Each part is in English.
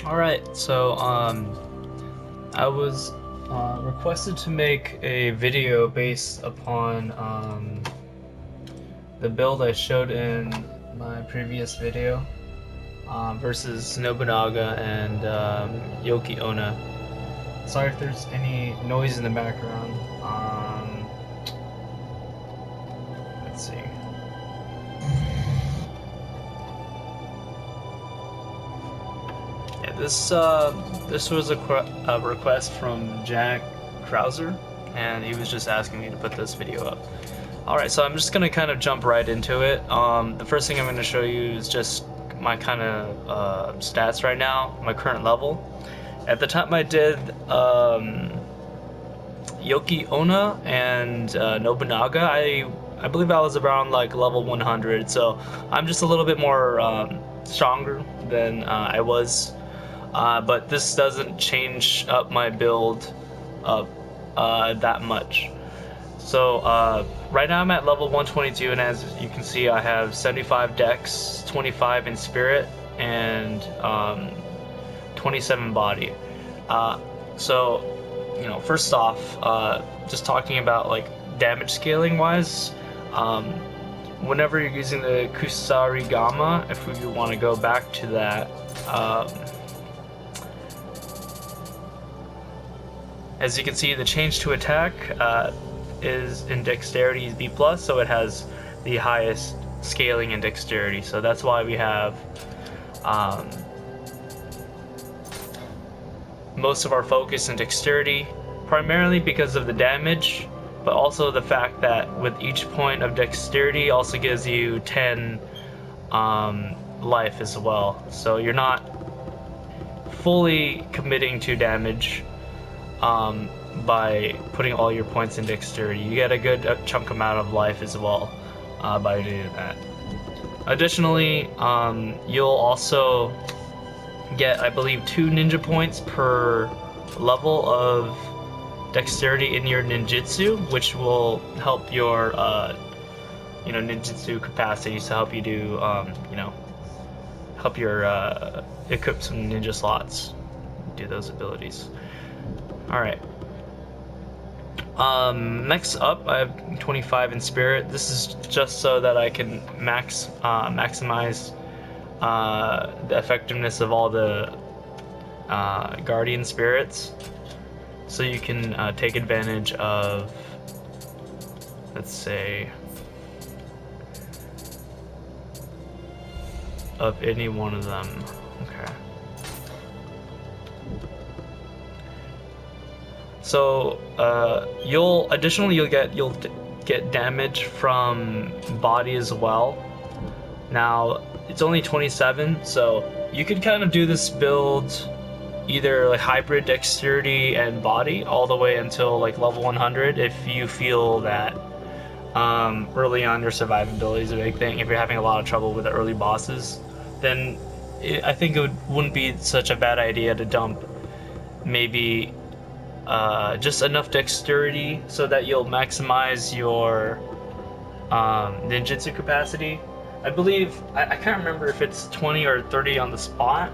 Alright, so I was requested to make a video based upon the build I showed in my previous video versus Nobunaga and Yoki Onna. Sorry if there's any noise in the background. Let's see. Yeah, this was a request from Jack Krauser, and he was just asking me to put this video up. Alright, so I'm just gonna kind of jump right into it. The first thing I'm gonna show you is just my kind of stats right now, my current level. At the time I did Yoki Onna and Nobunaga, I believe I was around like level 100, so I'm just a little bit more stronger than I was. But this doesn't change up my build up that much. So right now I'm at level 122, and as you can see I have 75 dex, 25 in spirit, and 27 body. So, you know, first off, just talking about like damage scaling wise, whenever you're using the kusarigama, if we want to go back to that, as you can see, the change to attack is in dexterity is B+, so it has the highest scaling in dexterity. So that's why we have most of our focus in dexterity, primarily because of the damage, but also the fact that with each point of dexterity also gives you 10 life as well. So you're not fully committing to damage by putting all your points in dexterity. You get a good chunk amount of life as well by doing that. Additionally, you'll also get, I believe, 2 ninja points per level of dexterity in your ninjitsu, which will help your ninjitsu capacities to help you do help your equip some ninja slots, do those abilities. Alright. Next up, I have 25 in spirit. This is just so that I can maximize the effectiveness of all the guardian spirits. So you can take advantage of, let's say, of any one of them. Okay. So you'll get damage from body as well. Now it's only 27, so you could kind of do this build either like hybrid dexterity and body all the way until like level 100 if you feel that early on your survivability is a big thing. If you're having a lot of trouble with the early bosses, then I think it wouldn't be such a bad idea to dump maybe just enough dexterity so that you'll maximize your ninjitsu capacity. I believe, I can't remember if it's 20 or 30 on the spot.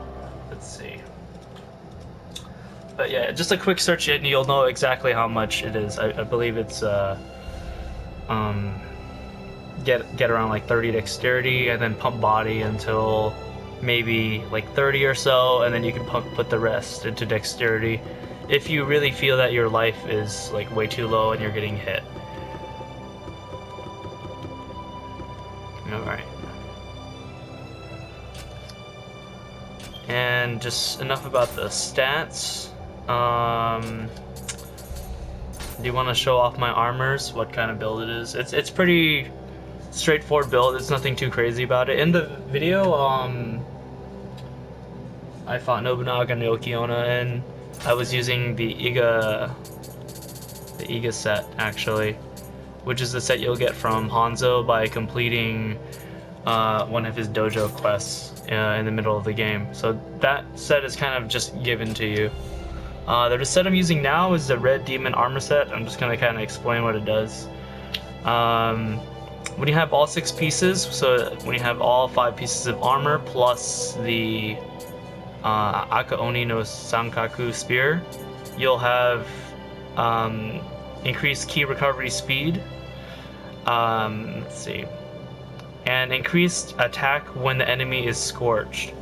Let's see. But yeah, just a quick search and you'll know exactly how much it is. I believe it's get around like 30 dexterity, and then pump body until maybe like 30 or so, and then you can put the rest into dexterity if you really feel that your life is like way too low and you're getting hit. Alright. And just enough about the stats. Do you want to show off my armors, what kind of build it is? It's pretty straightforward build. There's nothing too crazy about it. In the video, I fought Nobunaga and Yoki Onna, and I was using the Iga set, actually, which is the set you'll get from Hanzo by completing one of his dojo quests in the middle of the game. So that set is kind of just given to you. The set I'm using now is the Red Demon armor set. I'm just going to kind of explain what it does. When you have all 6 pieces, so when you have all 5 pieces of armor plus the Akaoni no Sankaku Spear, you'll have increased ki recovery speed. Let's see. And increased attack when the enemy is scorched.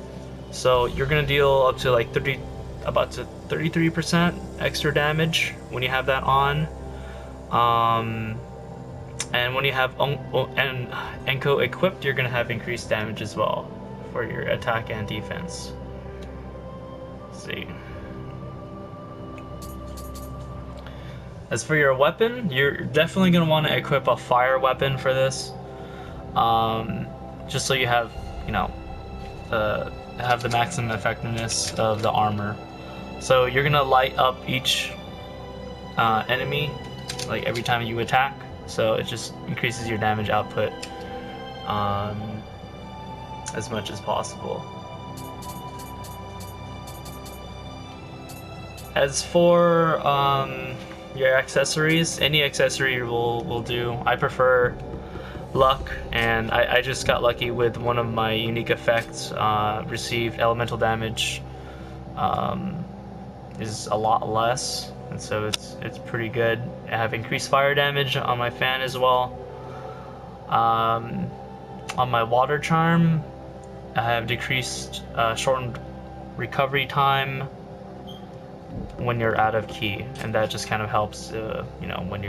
So you're gonna deal up to like 33% extra damage when you have that on. And when you have Enko equipped, you're gonna have increased damage as well for your attack and defense. Let's see. As for your weapon, you're definitely gonna want to equip a fire weapon for this. Just so you have, have the maximum effectiveness of the armor. So you're gonna light up each enemy, like every time you attack. So it just increases your damage output as much as possible. As for your accessories, any accessory will do. I prefer luck, and I just got lucky with one of my unique effects. Received elemental damage is a lot less, and so it's pretty good. I have increased fire damage on my fan as well. On my water charm, I have decreased shortened recovery time when you're out of ki, and that just kind of helps when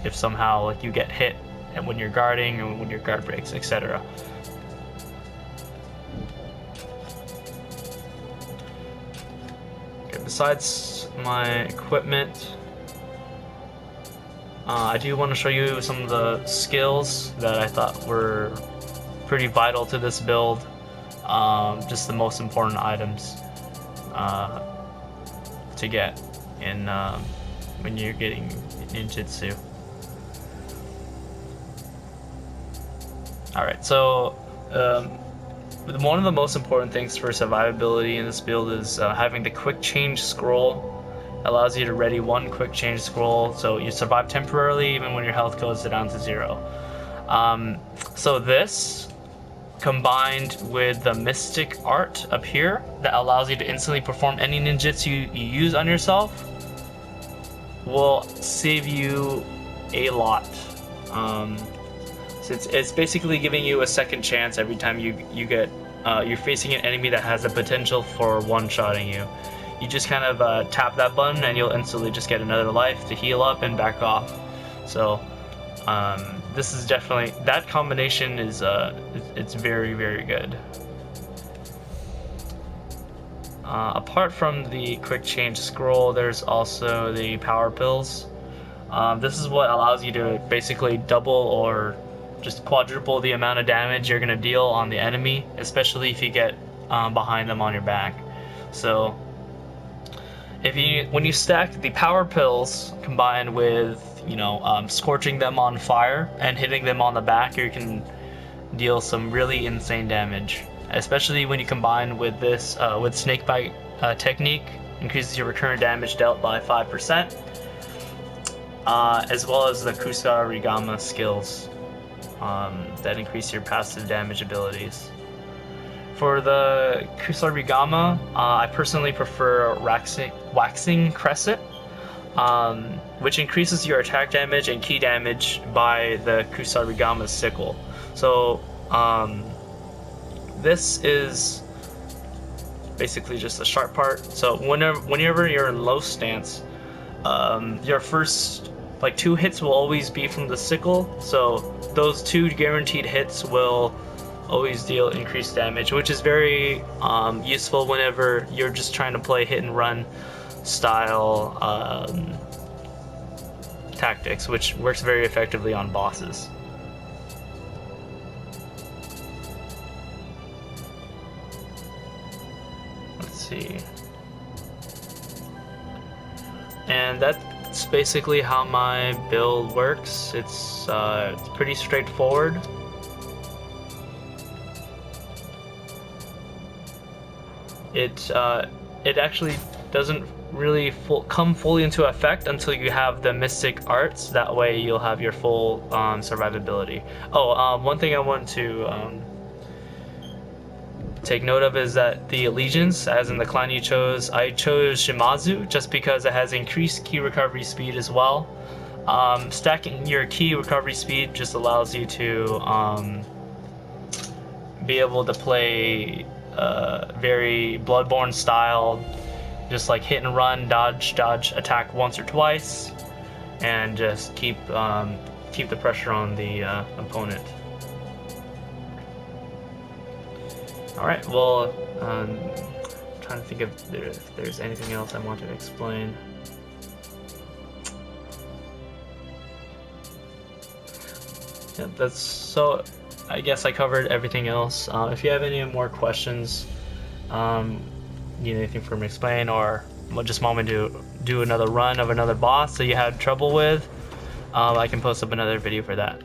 if somehow like you get hit and when you're guarding or when your guard breaks, etc. Okay, besides my equipment, I do want to show you some of the skills that I thought were pretty vital to this build. Just the most important items to get in when you're getting ninjitsu. Alright, so one of the most important things for survivability in this build is having the quick change scroll. Allows you to ready one quick change scroll, so you survive temporarily even when your health goes down to 0. So this, combined with the mystic art up here that allows you to instantly perform any ninjitsu you use on yourself, will save you a lot. So it's basically giving you a second chance every time you get you're facing an enemy that has the potential for one-shotting you. You just kind of tap that button and you'll instantly just get another life to heal up and back off. So this is definitely, that combination is it's very, very good. Apart from the quick change scroll, there's also the power pills. This is what allows you to basically double or just quadruple the amount of damage you're gonna deal on the enemy, especially if you get behind them on your back. So when you stack the power pills combined with scorching them on fire and hitting them on the back, you can deal some really insane damage. Especially when you combine with this with snakebite technique, increases your recurrent damage dealt by 5%, as well as the kusarigama skills that increase your passive damage abilities. For the kusarigama, I personally prefer waxing crescent, which increases your attack damage and ki damage by the kusarigama sickle. So this is basically just the sharp part. So whenever you're in low stance, your first 2 hits will always be from the sickle. So those 2 guaranteed hits will always deal increased damage, which is very useful whenever you're just trying to play hit and run style tactics, which works very effectively on bosses. Let's see. And that's basically how my build works. It's pretty straightforward. It actually doesn't really come fully into effect until you have the mystic arts. That way you'll have your full survivability. One thing I want to take note of is that the allegiance, as in the clan you chose, I chose Shimazu just because it has increased key recovery speed as well. Stacking your key recovery speed just allows you to be able to play very Bloodborne style, just like hit and run, dodge, attack once or twice, and just keep the pressure on the opponent. All right, well, trying to think if there's anything else I wanted to explain. Yeah, that's so. I guess I covered everything else. If you have any more questions, need anything from me to explain, or just want me to do another run of another boss that you had trouble with, I can post up another video for that.